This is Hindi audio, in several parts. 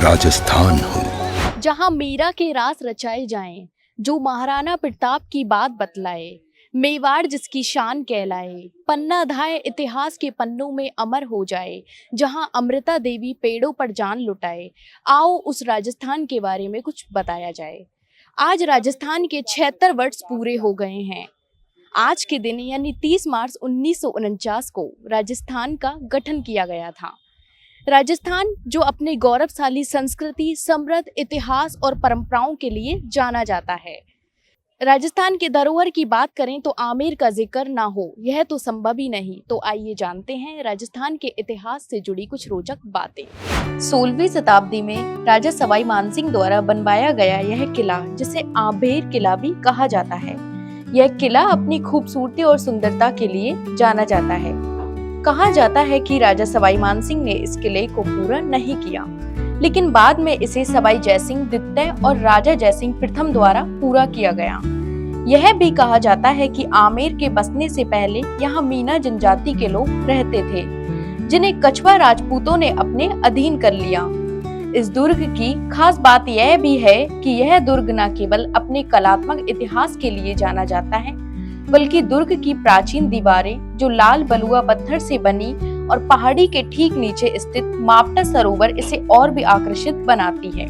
राजस्थान हो, जहां मीरा के रास रचाए जाएं, जो महाराणा प्रताप की बात बतलाए, मेवाड़ जिसकी शान कहलाए, पन्ना धाए इतिहास के पन्नों में अमर हो जाए, जहां अमृता देवी पेड़ों पर जान लुटाए। आओ उस राजस्थान के बारे में कुछ बताया जाए। आज राजस्थान के 76 वर्ष पूरे हो गए हैं। आज के दिन यानी 30 मार्च 1949 को राजस्थान का गठन किया गया था। राजस्थान जो अपने गौरवशाली संस्कृति, समृद्ध इतिहास और परंपराओं के लिए जाना जाता है। राजस्थान के धरोहर की बात करें तो आमेर का जिक्र ना हो, यह तो संभव ही नहीं। तो आइए जानते हैं राजस्थान के इतिहास से जुड़ी कुछ रोचक बातें। 16वीं शताब्दी में राजा सवाई मानसिंह द्वारा बनवाया गया यह किला, जिसे आमेर किला भी कहा जाता है, यह किला अपनी खूबसूरती और सुंदरता के लिए जाना जाता है। कहा जाता है कि राजा सवाई मानसिंह ने इस किले को पूरा नहीं किया, लेकिन बाद में इसे सवाई जयसिंह द्वितीय और राजा जयसिंह प्रथम द्वारा पूरा किया गया। यह भी कहा जाता है कि आमेर के बसने से पहले यहाँ मीना जनजाति के लोग रहते थे, जिन्हें कछवा राजपूतों ने अपने अधीन कर लिया। इस दुर्ग की खास बात यह भी है कि यह दुर्ग न केवल अपने कलात्मक इतिहास के लिए जाना जाता है, बल्कि दुर्ग की प्राचीन दीवारें जो लाल बलुआ पत्थर से बनी और पहाड़ी के ठीक नीचे स्थित मापटा सरोवर इसे और भी आकर्षित बनाती है।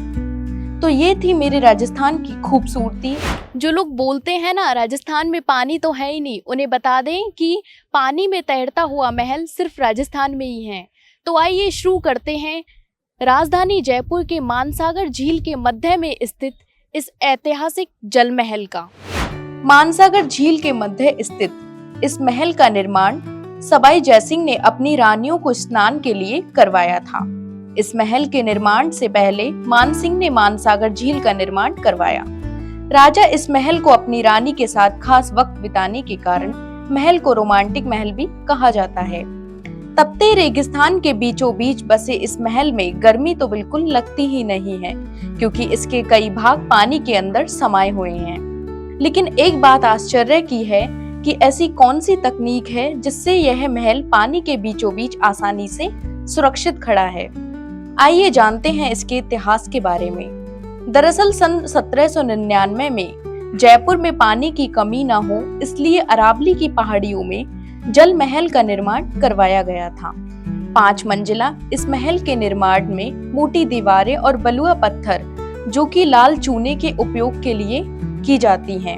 तो ये थी मेरे राजस्थान की खूबसूरती। जो लोग बोलते हैं ना राजस्थान में पानी तो है ही नहीं, उन्हें बता दें कि पानी में तैरता हुआ महल सिर्फ राजस्थान में ही है। तो आइए शुरू करते हैं राजधानी जयपुर के मानसागर झील के मध्य में स्थित इस ऐतिहासिक जल महल का। मानसागर झील के मध्य स्थित इस महल का निर्माण सवाई जयसिंह ने अपनी रानियों को स्नान के लिए करवाया था। इस महल के निर्माण से पहले मानसिंह ने मानसागर झील का निर्माण करवाया। राजा इस महल को अपनी रानी के साथ खास वक्त बिताने के कारण महल को रोमांटिक महल भी कहा जाता है। तपते रेगिस्तान के बीचों बीच बसे इस महल में गर्मी तो बिल्कुल लगती ही नहीं है, क्योंकि इसके कई भाग पानी के अंदर समाये हुए हैं। लेकिन एक बात आश्चर्य की है कि ऐसी कौन सी तकनीक है जिससे यह महल पानी के बीचों बीच आसानी से सुरक्षित खड़ा है। आइए जानते हैं इसके इतिहास के बारे में। दरअसल सन 1799 में जयपुर में पानी की कमी न हो, इसलिए अरावली की पहाड़ियों में जल महल का निर्माण करवाया गया था। 5 मंजिला इस महल के निर्माण में मोटी दीवारें और बलुआ पत्थर, जो कि लाल चूने के उपयोग के लिए की जाती हैं।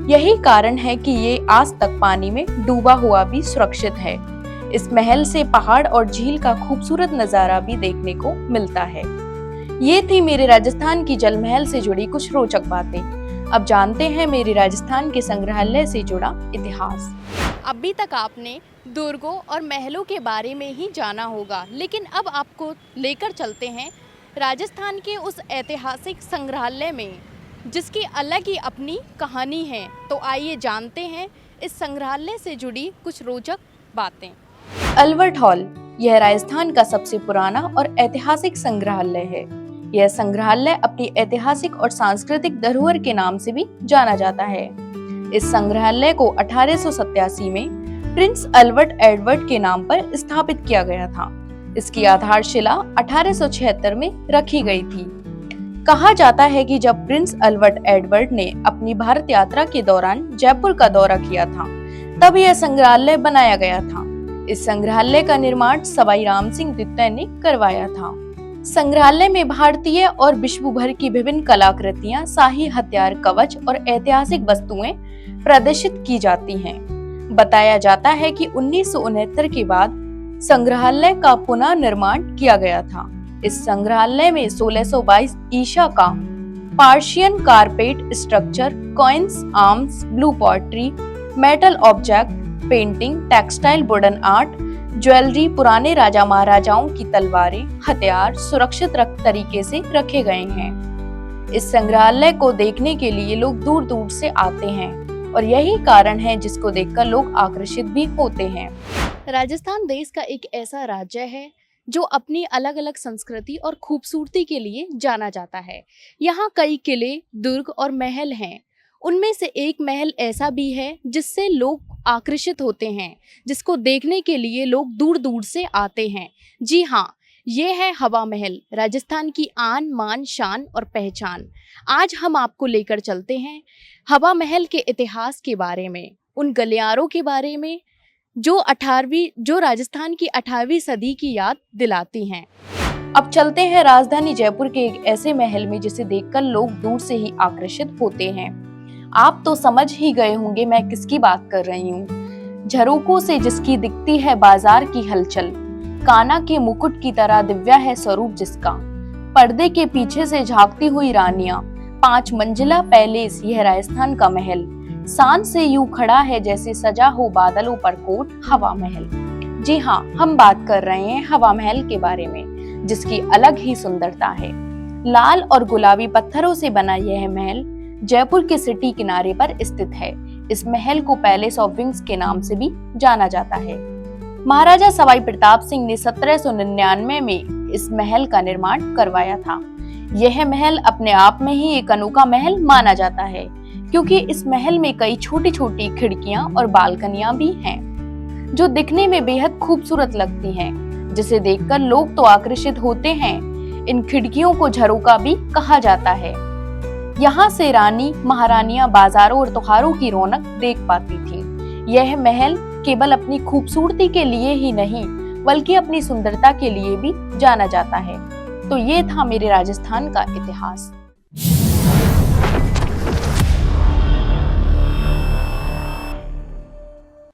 यही कारण है कि ये आज तक पानी में डूबा हुआ भी सुरक्षित है। इस महल से पहाड़ और झील का खूबसूरत नजारा भी देखने को मिलता है। ये थी मेरे राजस्थान की जल महल से जुड़ी कुछ रोचक बातें। अब जानते हैं मेरे राजस्थान के संग्रहालय से जुड़ा इतिहास। अभी तक आपने दुर्गों और महलों के बारे में ही जाना होगा, लेकिन अब आपको लेकर चलते हैं राजस्थान के उस ऐतिहासिक संग्रहालय में, जिसकी अलग ही अपनी कहानी है। तो आइए जानते हैं इस संग्रहालय से जुड़ी कुछ रोचक बातें। अल्बर्ट हॉल यह राजस्थान का सबसे पुराना और ऐतिहासिक संग्रहालय है। यह संग्रहालय अपनी ऐतिहासिक और सांस्कृतिक धरोहर के नाम से भी जाना जाता है। इस संग्रहालय को 1887 में प्रिंस अल्बर्ट एडवर्ड के नाम पर स्थापित किया गया था। इसकी आधारशिला 1876 में रखी गई थी। कहा जाता है कि जब प्रिंस अल्बर्ट एडवर्ड ने अपनी भारत यात्रा के दौरान जयपुर का दौरा किया था, तब यह संग्रहालय बनाया गया था। इस संग्रहालय का निर्माण सवाई राम सिंह द्वितीय ने करवाया था। संग्रहालय में भारतीय और विश्व भर की विभिन्न कलाकृतियां, शाही हथियार, कवच और ऐतिहासिक वस्तुएं प्रदर्शित की जाती हैं। बताया जाता है कि 1969 के बाद संग्रहालय का पुनः निर्माण किया गया था। इस संग्रहालय में 1622 ईसा का Persian carpet structure, coins, arms, blue pottery, metal object, painting, textile, wooden art, jewellery, पुराने राजा महाराजाओं की तलवारें, हथियार सुरक्षित तरीके से रखे गए हैं। इस संग्रहालय को देखने के लिए लोग दूर दूर से आते हैं और यही कारण है जिसको देखकर लोग आकर्षित भी होते हैं। राजस्थान देश का एक ऐसा राज्य है जो अपनी अलग अलग संस्कृति और खूबसूरती के लिए जाना जाता है। यहाँ कई किले, दुर्ग और महल हैं। उनमें से एक महल ऐसा भी है जिससे लोग आकर्षित होते हैं, जिसको देखने के लिए लोग दूर दूर से आते हैं। जी हाँ, ये है हवा महल, राजस्थान की आन मान शान और पहचान। आज हम आपको लेकर चलते हैं हवा महल के इतिहास के बारे में, उन गलियारों के बारे में जो राजस्थान की 18वीं सदी की याद दिलाती हैं। अब चलते हैं राजधानी जयपुर के एक ऐसे महल में जिसे देखकर लोग दूर से ही आकर्षित होते हैं। आप तो समझ ही गए होंगे मैं किसकी बात कर रही हूँ। झरोकों से जिसकी दिखती है बाजार की हलचल, कान्हा के मुकुट की तरह दिव्या है स्वरूप जिसका, पर्दे के पीछे से झांकती हुई रानियां, 5 मंजिला पैलेस यह राजस्थान का महल, शान से यूं खड़ा है जैसे सजा हो बादलों पर कोट हवा महल। जी हाँ, हम बात कर रहे हैं हवा महल के बारे में, जिसकी अलग ही सुंदरता है। लाल और गुलाबी पत्थरों से बना यह महल जयपुर के सिटी किनारे पर स्थित है। इस महल को पैलेस ऑफ विंग्स के नाम से भी जाना जाता है। महाराजा सवाई प्रताप सिंह ने 1799 में इस महल का निर्माण करवाया था। यह महल अपने आप में ही एक अनोखा महल माना जाता है, क्योंकि इस महल में कई छोटी छोटी खिड़कियां और बालकनियां भी हैं, जो दिखने में बेहद खूबसूरत लगती हैं, जिसे देखकर लोग तो आकर्षित होते हैं। इन खिड़कियों को झरोका भी कहा जाता है। यहाँ से रानी महारानियां बाजारों और त्योहारों की रौनक देख पाती थी। यह महल केवल अपनी खूबसूरती के लिए ही नहीं, बल्कि अपनी सुंदरता के लिए भी जाना जाता है। तो ये था मेरे राजस्थान का इतिहास।